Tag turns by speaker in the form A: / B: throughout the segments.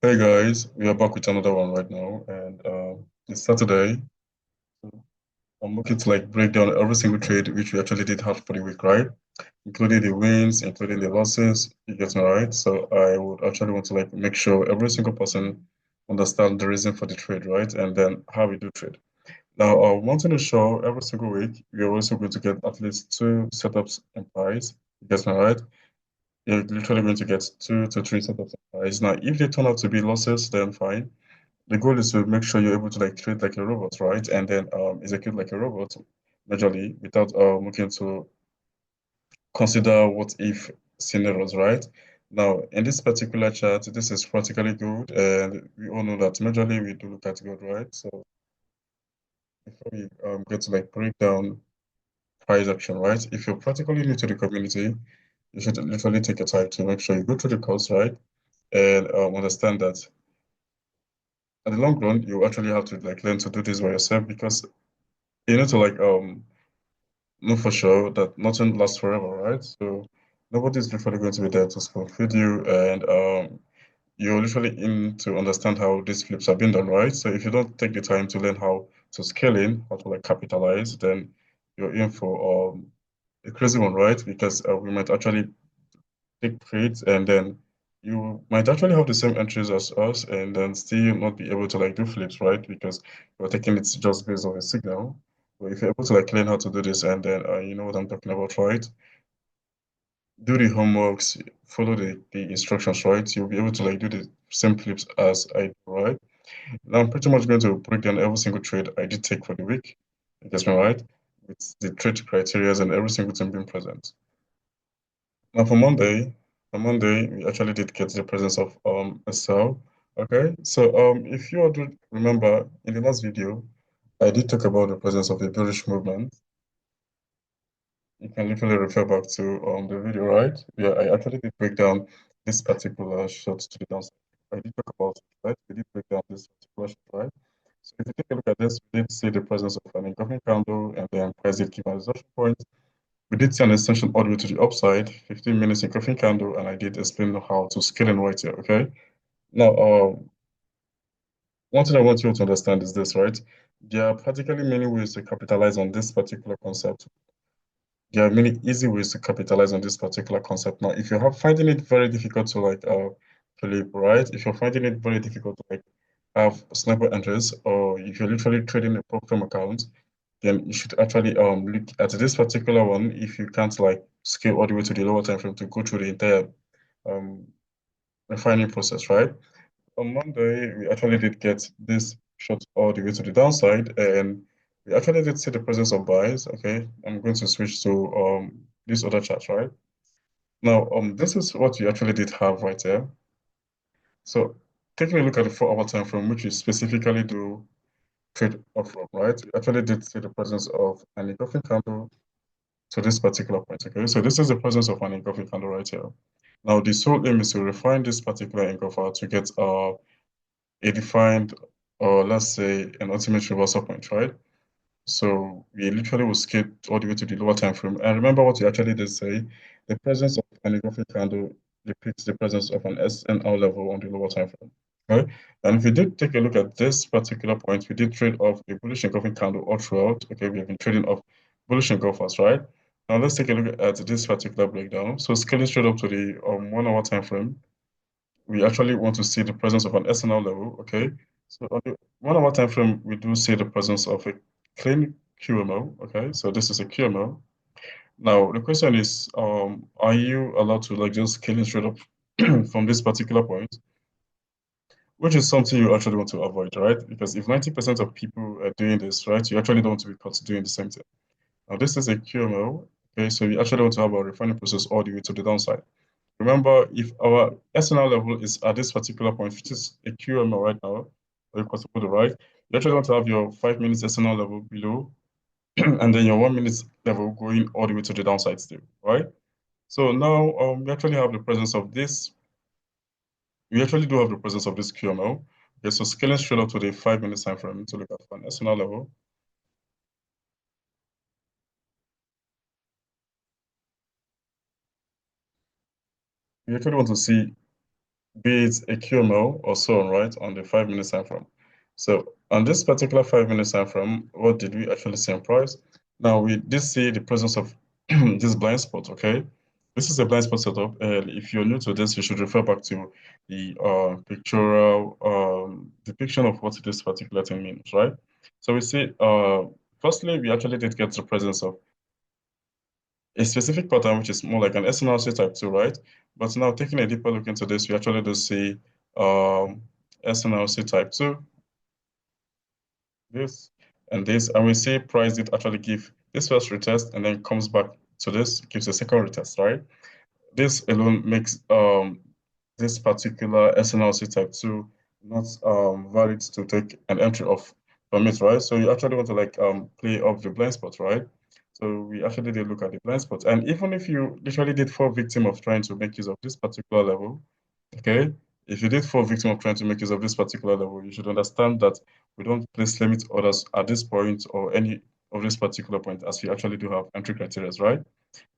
A: Hey guys, we are back with another one right now, and it's Saturday. I'm looking to like break down every single trade which we actually did have for the week, right? Including the wins, including the losses. You get me right? So I would actually want to like make sure every single person understand the reason for the trade, right? And then how we do trade. Now, wanting to show every single week, we are also going to get at least two setups in price. You get me right? You're literally going to get two to three setups in price. Now, if they turn out to be losses, then fine. The goal is to make sure you're able to like trade like a robot, right? And then execute like a robot majorly without looking to consider what if scenarios, right? Now, in this particular chart, this is practically good, and we all know that majorly we do look at good, right? So before we get to like break down price action, right? If you're practically new to the community, you should literally take your time to make sure you go through the course, right? And understand that in the long run, you actually have to like learn to do this by yourself because you need to like know for sure that nothing lasts forever, right? So nobody's literally going to be there to spoon feed you, and you're literally in to understand how these flips are being done, right? So if you don't take the time to learn how to scale in, how to like capitalize, then you're in for a crazy one, right? Because we might actually take trades and then you might actually have the same entries as us and then still not be able to like do flips, right? Because you're taking it just based on a signal. But if you're able to like learn how to do this and then you know what I'm talking about, right? Do the homeworks, follow the instructions, right? You'll be able to like do the same flips as I do, right? Now I'm pretty much going to break down every single trade I did take for the week. You guess me, right? With the trade criteria and every single thing being present. Now for Monday, we actually did get the presence of a cell. Okay, so if you all do remember in the last video, I did talk about the presence of a bullish movement. You can literally refer back to the video, right? Yeah, I actually did break down this particular shot to the downside. I did talk about it, right? We did break down this particular shot, right? So if you take a look at this, we did see the presence of an engulfing candle and then price did keep on exhaustion point. We did see an extension all the way to the upside, 15 minutes in coffin candle, and I did explain how to scale and right here, okay? Now, one thing I want you to understand is this, right? There are practically many ways to capitalize on this particular concept. There are many easy ways to capitalize on this particular concept. Now, if you have finding it very difficult to like Philip, right? If you're finding it very difficult to like have sniper entries, or if you're literally trading a prop firm account, then you should actually look at this particular one if you can't like scale all the way to the lower time frame to go through the entire um refining process, right? On Monday, we actually did get this shot all the way to the downside, and we actually did see the presence of buys. Okay, I'm going to switch to this other chart, right? Now, this is what we actually did have right here. So taking a look at the 4 hour time frame, which we specifically do trade off from, right? We actually did see the presence of an engulfing candle to this particular point. Okay, so this is the presence of an engulfing candle right here. Now, the sole aim is to refine this particular engulfer to get a defined, or let's say an ultimate reversal point, right? So we literally will skip all the way to the lower time frame. And remember what we actually did say, the presence of an engulfing candle depicts the presence of an SNR level on the lower time frame. Okay. And if we did take a look at this particular point, we did trade off a bullish engulfing candle all throughout. Okay, we have been trading off bullish engulfers, right? Now let's take a look at this particular breakdown. So scaling straight up to the 1 hour time frame, we actually want to see the presence of an SNL level. Okay, so on the 1 hour time frame, we do see the presence of a clean QML. Okay, so this is a QML. Now the question is, are you allowed to like just scaling straight up from this particular point, which is something you actually want to avoid, right? Because if 90% of people are doing this, right, you actually don't want to be caught doing the same thing. Now this is a QML. Okay, so you actually want to have a refining process all the way to the downside. Remember, if our SNL level is at this particular point, which is a QML right now, or equals to the right, you actually want to have your 5 minutes SNL level below, and then your 1 minute level going all the way to the downside still, right? So now we actually have the presence of this. We actually do have the presence of this QML. Okay, so scaling straight up to the 5 minute time frame to look at an SNL level. We actually want to see be it a QML or so on, right, on the 5 minute time frame. So on this particular 5 minute time frame, what did we actually see in price? Now we did see the presence of this blind spot, okay? This is a blind spot setup, and if you're new to this, you should refer back to the pictorial depiction of what this particular thing means, right? So we see, firstly, we actually did get the presence of a specific pattern, which is more like an SNRC type 2, right? But now taking a deeper look into this, we actually do see SNRC type 2, this and we see price did actually give this first retest and then comes back to this, gives a second retest, right? This alone makes this particular SNLC type 2 not valid to take an entry off from it, right? So you actually want to like play off the blind spot, right? So we actually did look at the blind spot. And even if you literally did fall victim of trying to make use of this particular level, okay, if you did fall victim of trying to make use of this particular level, you should understand that we don't place limit orders at this point or any of this particular point as we actually do have entry criteria, right?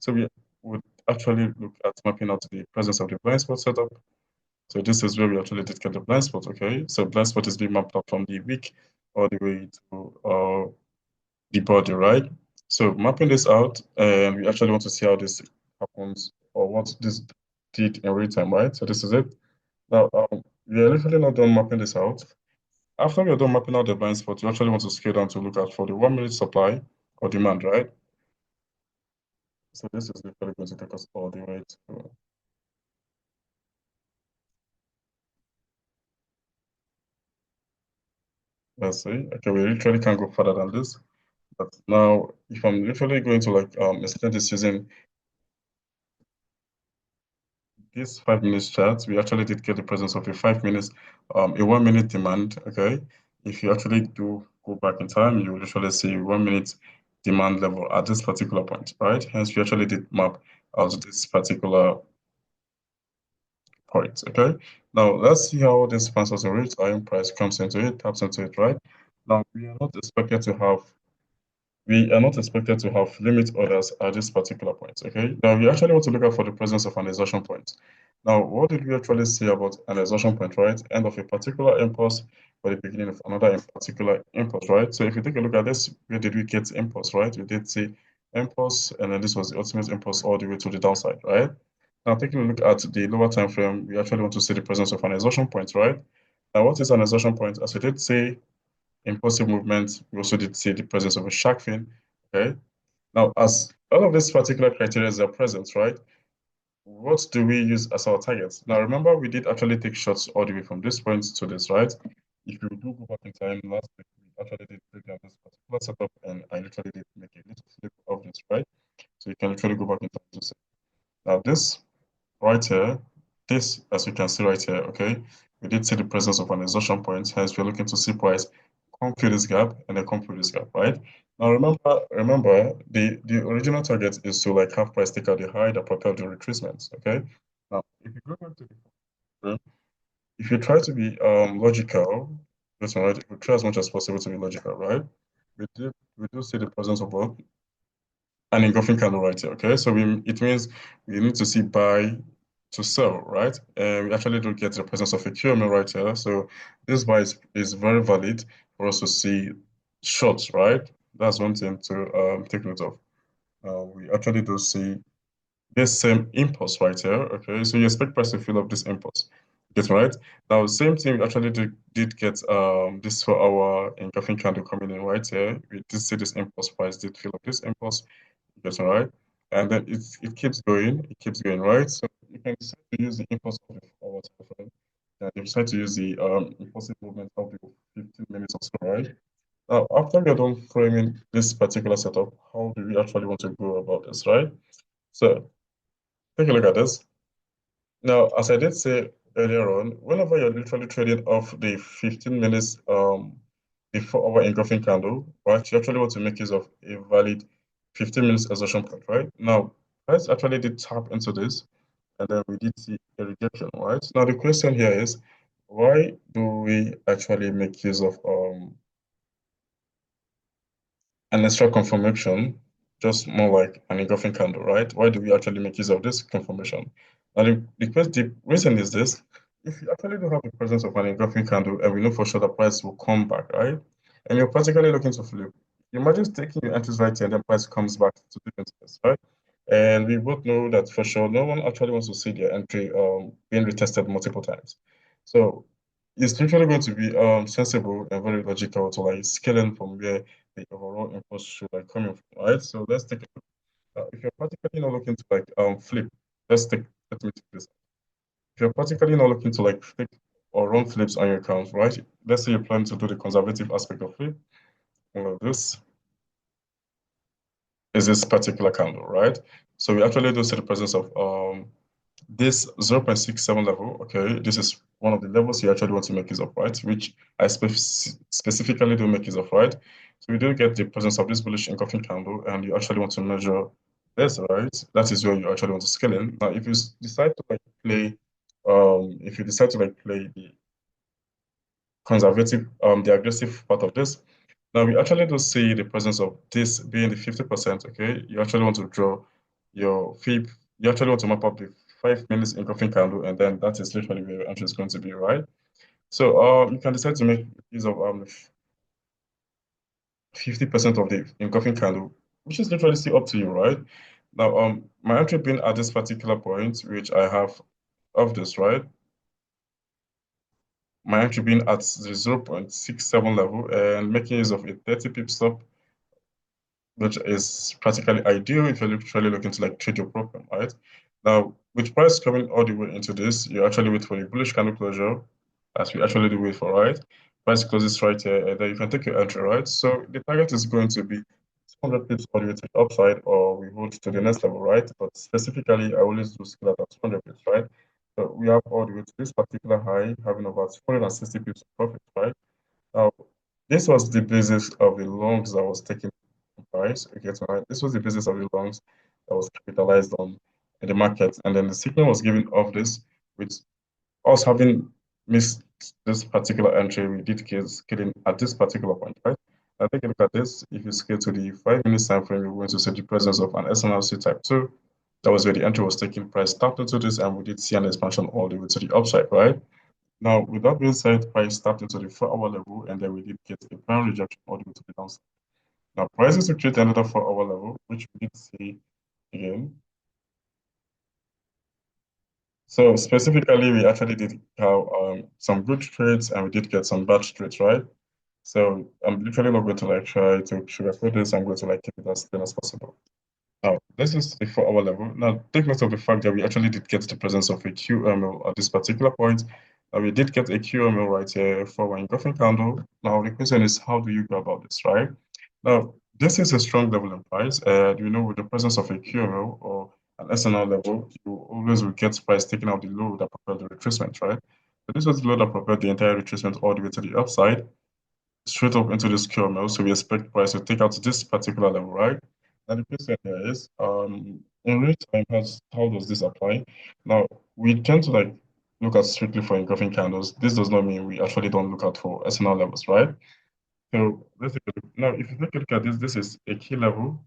A: So we would actually look at mapping out the presence of the blind spot setup. So this is where we actually did get the blind spot, okay? So blind spot is being mapped out from the wick all the way to the body, right? So mapping this out, and we actually want to see how this happens or what this did in real time, right? So this is it. Now, we are literally not done mapping this out. After we are done mapping out the blind spot, you actually want to scale down to look at for the 1 minute supply or demand, right? So this is literally going to take us all the way to, let's see. Okay, we literally can't go further than this. But now, if I'm literally going to like extend this using this 5 minutes chart, we actually did get the presence of a 5 minutes, a 1 minute demand. Okay, if you actually do go back in time, you will literally see 1 minute demand level at this particular point, right? Hence, we actually did map out this particular point. Okay, now let's see how this transfer rate time price comes into it, taps into it, right? Now we are not expected to have limit orders at this particular point, okay? Now, we actually want to look out for the presence of an exhaustion point. Now, what did we actually say about an exhaustion point, right? End of a particular impulse or the beginning of another particular impulse, right? So if you take a look at this, where did we get impulse, right? We did see impulse, and then this was the ultimate impulse all the way to the downside, right? Now, taking a look at the lower time frame, we actually want to see the presence of an exhaustion point, right? Now, what is an exhaustion point? As we did say, impulsive movement. We also did see the presence of a shark fin. Okay. Now, as all of these particular criteria are present, right? What do we use as our targets? Now, remember, we did actually take shots all the way from this point to this, right? If you do go back in time, last week we actually did break down this particular setup, and I literally did make a little flip of this, right? So you can literally go back in time to see. Now, this right here, this, as you can see right here, okay, we did see the presence of an exhaustion point, hence we're looking to see price come through this gap and then come through this gap, right? Now remember, the original target is to like have price take out the high that propelled the retracement, okay? Now, if you go back to the frame, if you try to be logical, this one, right, if you try as much as possible to be logical, right? We do see the presence of what? An engulfing candle right here, okay? So it means we need to see buy to sell, right? And we actually do get the presence of a QML right here. So this buy is very valid for us to see shorts, right? That's one thing to take note of. We actually do see this same impulse right here, okay? So you expect price to fill up this impulse. Get me right? Now, same thing, we actually did get this for our engulfing candle coming in right here. We did see this impulse price did fill up this impulse. That's all right. And then it keeps going, right? So you can decide to use the impulse of the forward frame. And you decide to use the impulsive movement of the 15 minutes or so, right? Now, after we are done framing this particular setup, how do we actually want to go about this, right? So take a look at this. Now, as I did say earlier on, whenever you're literally trading off the 15 minutes the 4 hour engulfing candle, right, you actually want to make use of a valid 15 minutes exhaustion point, right? Now, let's actually did tap into this, and then we did see a rejection, right? Now, the question here is, why do we actually make use of an extra confirmation, just more like an engulfing candle, right? Why do we actually make use of this confirmation? Now, the reason is this. if you actually do have the presence of an engulfing candle and we know for sure the price will come back, right? And you're practically looking to flip. Imagine taking your entries right here and then price comes back to different space, right? And we both know that for sure no one actually wants to see their entry being retested multiple times. So it's literally going to be sensible and very logical to like scaling from where the overall impulse should like coming from, right? So let's take a look. If you're practically not looking to like flip, let me take this. If you're particularly not looking to like fake or run flips on your account, right? Let's say you plan to do the conservative aspect of it. This is this particular candle, right? So we actually do see the presence of this 0.67 level. Okay, this is one of the levels you actually want to make use of, right? Which I specifically do make use of, right? So we do get the presence of this bullish engulfing candle, and you actually want to measure this, right? That is where you actually want to scale in. Now, if you decide to like play, if you decide to like play the aggressive part of this. Now we actually do see the presence of this being the 50%, okay? You actually want to draw your fib, you actually want to map up the 5 minutes engulfing candle, and then that is literally where your entry is going to be, right? So you can decide to make use of 50% of the engulfing candle, which is literally still up to you, right? Now my entry being at this particular point, which I have of this, right? My entry being at the 0.67 level and making use of a 30 pip stop, which is practically ideal if you're literally looking to like trade your program, right? Now, with price coming all the way into this, you actually wait for a bullish candle closure, as we actually do wait for, right? Price closes right here, and then you can take your entry, right? So the target is going to be 200 pips all the way to the upside, or we hold to the next level, right? But specifically, I always do scale at 200 pips, right? So we have all the way to this particular high, having about 260 pips of profit, right? Now, this was the basis of the longs that was taken price. Okay, so this was the basis of the longs that was capitalized on in the market. And then the signal was given off this, with us having missed this particular entry, we did getting at this particular point, right? Now take a look at this. If you scale to the 5 minute time frame, you're going to see the presence of an SNRC type 2. That was where the entry was taking price tapped into this, and we did see an expansion all the way to the upside, right? Now, with that being said, price tapped into the 4 hour level, and then we did get a prime rejection all the way to the downside. Now, prices to create another 4 hour level, which we did see again. So specifically, we actually did have some good trades and we did get some bad trades, right? So I'm literally not going to like try to sugarcoat this. I'm going to like keep it as thin as possible. Now, this is the 4 hour level. Now, take note of the fact that we actually did get the presence of a QML at this particular point. We did get a QML right here for an engulfing candle. Now, the question is, how do you go about this, right? Now, this is a strong level in price. You know, with the presence of a QML or an SNR level, you always will get price taking out the low that propelled the retracement, right? So this was the low that propelled the entire retracement all the way to the upside, straight up into this QML. So we expect price to take out this particular level, right? Now the question here is, in real time, how does this apply? Now we tend to like look at strictly for engulfing candles. This does not mean we actually don't look out for SNR levels, right? So let's take a look. Now, if you take a look at this, this is a key level.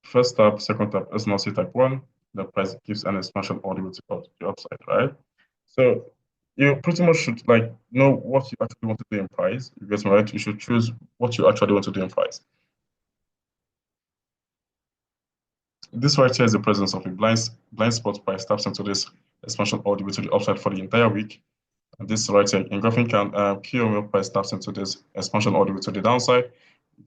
A: First tap, second tap, SNLC type 1. The price gives an expansion all the way to the upside, right? So you pretty much should like know what you actually want to do in price. You get me right? You should choose what you actually want to do in price. This right here is the presence of a blind spot price taps into this expansion all the way to the upside for the entire week. And this right here, engulfing QML price taps into this expansion all the way to the downside.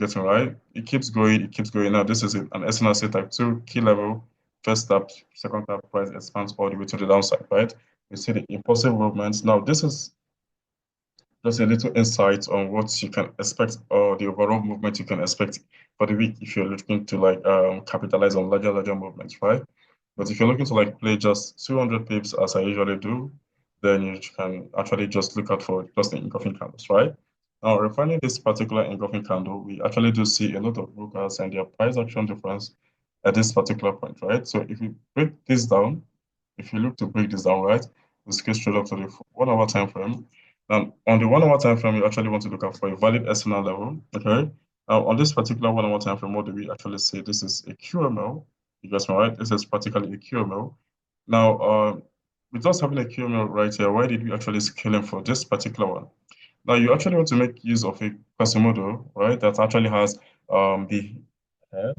A: Getting right, it keeps going, it keeps going. Now this is an SNRC type 2 key level. First tap, second tap, price expands all the way to the downside, right? You see the impulsive movements. Now this is just a little insight on what you can expect or the overall movement you can expect for the week if you're looking to like capitalize on larger movements, right? But if you're looking to like play just 200 pips as I usually do, then you can actually just look out for just the engulfing candles, right? Now, refining this particular engulfing candle, we actually do see a lot of brokers and their price action difference at this particular point, right? So if you break this down, if you look to break this down, right, we scale straight up to the 1 hour time frame. Now, on the 1 hour time frame, you actually want to look out for a valid SNR level, okay? Now, on this particular 1 hour time frame, what do we actually say? This is a QML. You guys know, right? This is practically a QML. Now, with us having a QML right here, why did we actually scale in for this particular one? Now you actually want to make use of a custom model, right? That actually has the head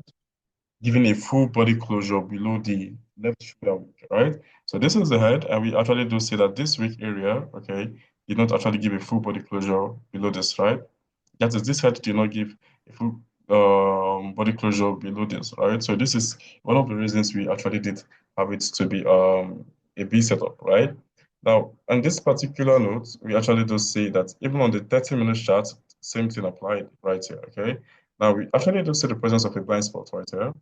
A: giving a full body closure below the left shoulder week, right? So this is the head, and we actually do see that this weak area, okay, did not actually give a full body closure below this, right? That is, this head did not give a full body closure below this, right? So this is one of the reasons we actually did have it to be a B setup, right? Now, on this particular note, we actually do see that even on the 30-minute chart, same thing applied right here, okay? Now, we actually do see the presence of a blind spot right here.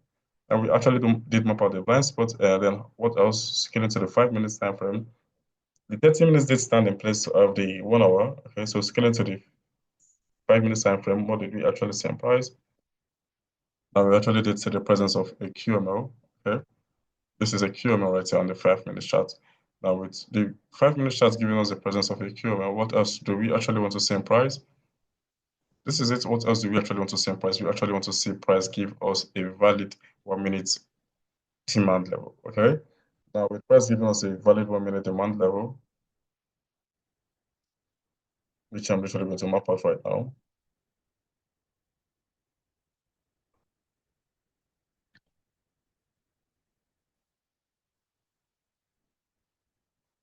A: And we actually did map out the blind spot. And then what else? Scaling to the 5 minutes time frame. The 30 minutes did stand in place of the 1 hour. Okay, so scaling to the 5 minutes time frame, what did we actually see in price? Now we actually did see the presence of a QML. Okay, this is a QML right here on the 5 minute chart. Now with the 5 minute chart giving us the presence of a QML, what else do we actually want to see in price? This is it. What else do we actually want to see in price? We actually want to see price give us a valid 1 minute demand level. Okay. Now, with price giving us a valid 1 minute demand level, which I'm literally going to map out right now.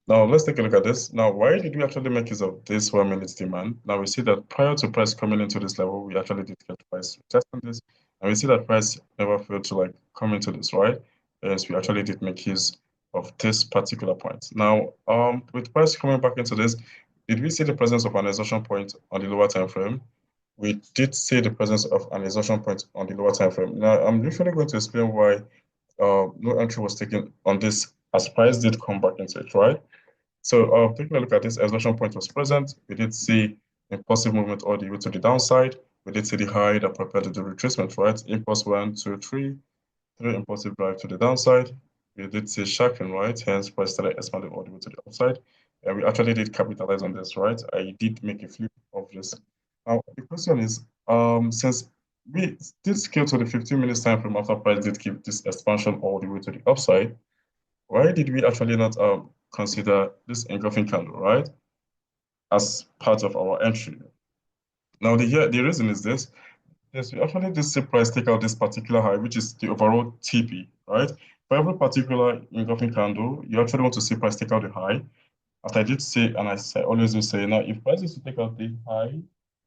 A: Now, let's take a look at this. Now, why did we actually make use of this 1 minute demand? Now, we see that prior to price coming into this level, we actually did get price testing this. And we see that price never failed to like come into this, right? Yes, we actually did make use of this particular point. Now, with price coming back into this, did we see the presence of an exhaustion point on the lower time frame? We did see the presence of an exhaustion point on the lower time frame. Now, I'm literally going to explain why no entry was taken on this as price did come back into it, right? So taking a look at this, exhaustion point was present. We did see impulsive movement all the way to the downside. We did see the high that propelled to the retracement, right? Impulse 1, 2, 3, three impulsive drive to the downside. We did see sharpening, right? Hence price started expanding all the way to the upside. And we actually did capitalize on this, right? I did make a flip of this. Now the question is, since we did scale to the 15 minutes time frame after price did keep this expansion all the way to the upside, why did we actually not consider this engulfing candle, right, as part of our entry? Now the reason is this. Yes, we actually did see price take out this particular high, which is the overall TP, right? For every particular engulfing candle, you actually want to see price take out the high. As I did say, and always do say, now if price is to take out the high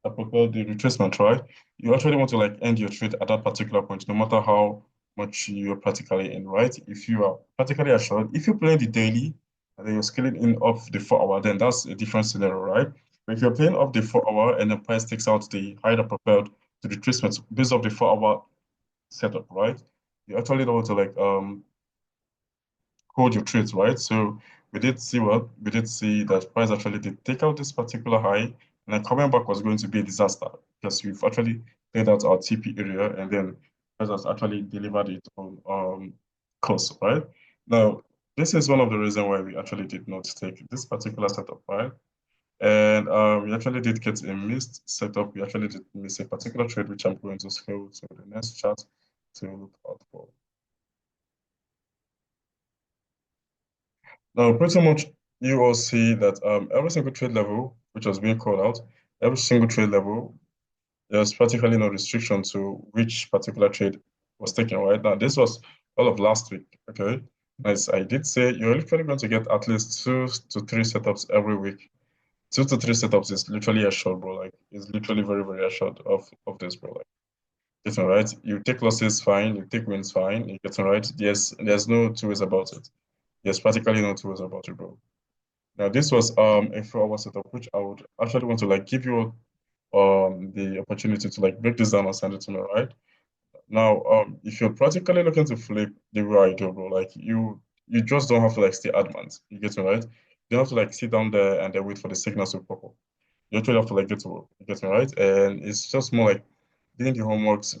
A: that propelled the retracement, right, you actually want to like end your trade at that particular point, no matter how much you're practically in, right? If you are practically assured, if you're playing the daily and then you're scaling in off the 4 hour, then that's a different scenario, right? But if you're playing off the 4 hour and the price takes out the high that propelled to the retracement based off the 4 hour setup, right? You actually don't want to like hold your trades, right? So we did see what we did see that price actually did take out this particular high, and then coming back was going to be a disaster because we've actually played out our TP area, and then price has actually delivered it on course, right? Now, this is one of the reasons why we actually did not take this particular setup, right? And we actually did get a missed setup. We actually did miss a particular trade, which I'm going to scale to the next chart to look out for. Now, pretty much you will see that every single trade level, which was being called out, every single trade level, there's practically no restriction to which particular trade was taken right now. This was all of last week, okay? As I did say, you're literally going to get at least 2 to 3 setups every week. 2 to 3 setups is literally assured, bro. Like, it's literally very, very assured of this, bro. Like, getting right. You take losses, fine. You take wins, fine. You getting right. Yes, there's no two ways about it. There's practically no two ways about it, bro. Now this was a 4 hour setup, which I would actually want to like give you the opportunity to like break this down and send it to me, right? Now, if you're practically looking to flip the way I do, bro, like you just don't have to like stay adamant. You get me right? You don't have to like sit down there and then wait for the signals to pop up. You actually have to like get to work. You get me right? And it's just more like doing the homeworks,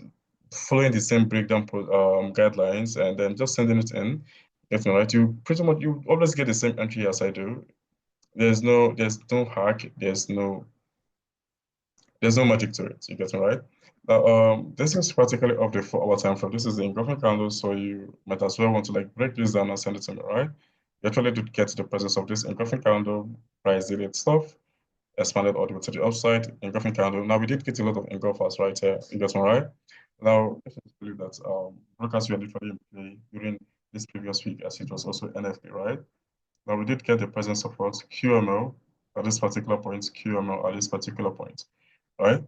A: following the same breakdown guidelines, and then just sending it in. Get me right? You pretty much you always get the same entry as I do. There's no hack. There's no magic to it. You get me right? Now, this is practically of the 4 hour time frame. This is the engulfing candle, so you might as well want to like break this down and send it to me, right? we actually did get the presence of this engulfing candle, price did stuff, expanded all the way to the upside, engulfing candle. Now we did get a lot of engulfers right here. You get me right? Now, I just believe that brokers were literally in play during this previous week as it was also NFP, right? Now we did get the presence of what QML at this particular point, QML at this particular point, right?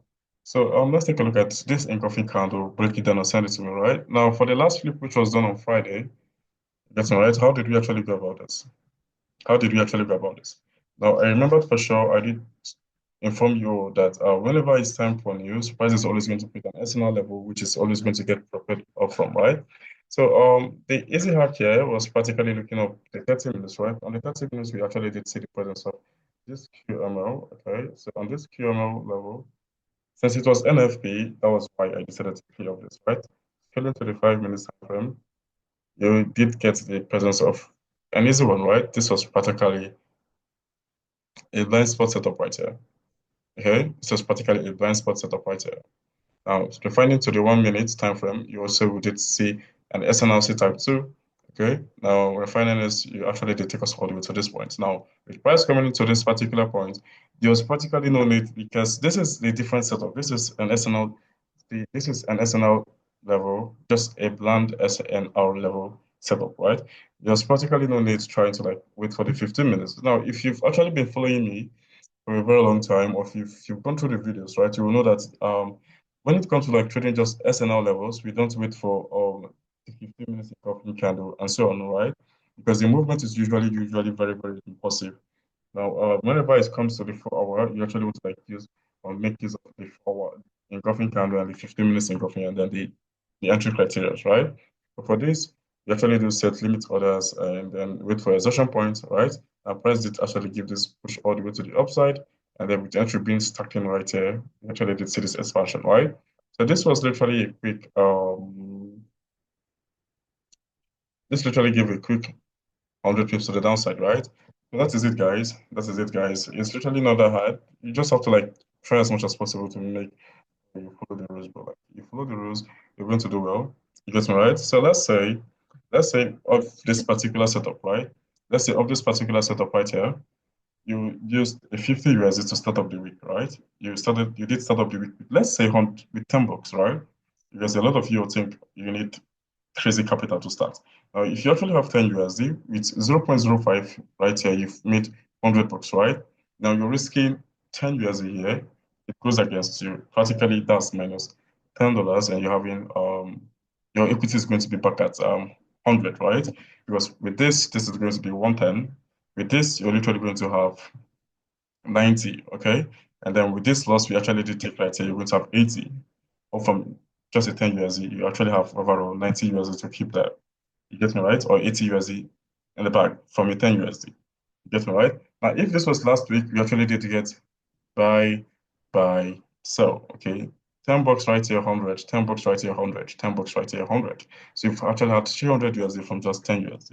A: So let's take a look at this engulfing candle, break it down and send it to me, right? Now for the last flip, which was done on Friday, that's all right. How did we actually go about this? How did we actually go about this? Now, I remember for sure I did inform you that whenever it's time for news, price is always going to be an SNR level, which is always going to get prepared up from, right? So the easy hack here was practically looking up the 30 minutes, right? On the 30 minutes, we actually did see the presence of this QML, okay? So on this QML level, since it was NFP, that was why I decided to clear up this, right? Scaling to the 5 minutes time frame, you did get the presence of an easy one, right? This was practically a blind spot setup right here. Okay, this was practically a blind spot setup right here. Now, refining to the 1 minute time frame, you also did see an SNLC type 2. Okay, now refining this, you actually did take us all the way to this point. Now, with price coming into this particular point, there was practically no need because this is a different setup. This is an SNL, this is an SNL level, just a bland SNR level setup, right? There's practically no need trying to like wait for the 15 minutes. Now, if you've actually been following me for a very long time, or if you've gone through the videos, right, you will know that when it comes to like trading just SNL levels, we don't wait for the 15 minutes engulfing candle and so on, right? Because the movement is usually very, very impulsive. Now, whenever it comes to the 4 hour, you actually want to like use or make use of the 4 hour engulfing candle and the 15 minutes engulfing and then the entry criteria, right? But for this, you actually do set limit orders and then wait for exhaustion point, right? And price did actually give this push all the way to the upside. And then with the entry being stuck in right here, you actually did see this expansion, right? So this was literally a quick, this literally gave a quick 100 pips to the downside, right? So that is it, guys. That is it, guys. It's literally not that hard. You just have to like try as much as possible to make sure you follow the rules, bro. Like you follow the rules, you're going to do well. You get me right? So let's say of this particular setup, right? Let's say of this particular setup right here, you used a 50 USD to start up the week, right? You did start up the week, let's say with 10 bucks, right? Because a lot of you will think you need crazy capital to start. Now, if you actually have 10 USD with 0.05 right here, you've made 100 bucks, right? Now you're risking 10 USD here. It goes against you. Practically, that's minus $10, and you're having your equity is going to be back at 100, right? Because with this is going to be 110. With this, you're literally going to have 90, okay? And then with this loss, we actually did take right here, you're going to have 80. Or from just a 10 USD, you actually have overall 90 USD to keep that. You get me right? Or 80 USD in the back from a 10 USD. You get me right? Now, if this was last week, we actually did get buy, sell, okay? 10 bucks right here, 100, 10 bucks right here, 100, 10 bucks right here, 100. So you've actually had 300 USD from just 10 USD.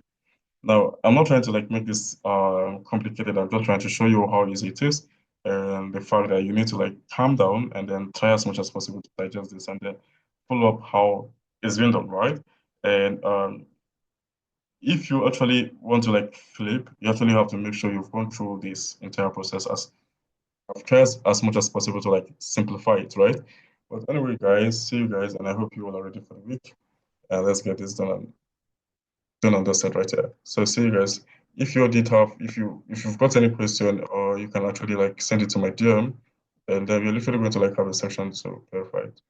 A: Now, I'm not trying to like make this complicated. I'm just trying to show you how easy it is and the fact that you need to like calm down and then try as much as possible to digest this and then follow up how it's been done, right? And if you actually want to like flip, you actually have to make sure you've gone through this entire process as I've tried as much as possible to like simplify it, right? But anyway, guys, see you guys, and I hope you all are ready for the week. And let's get this done on the set right here. So see you guys. If you've got any question, or you can actually like send it to my DM, and then we're literally going to like have a section to clarify it.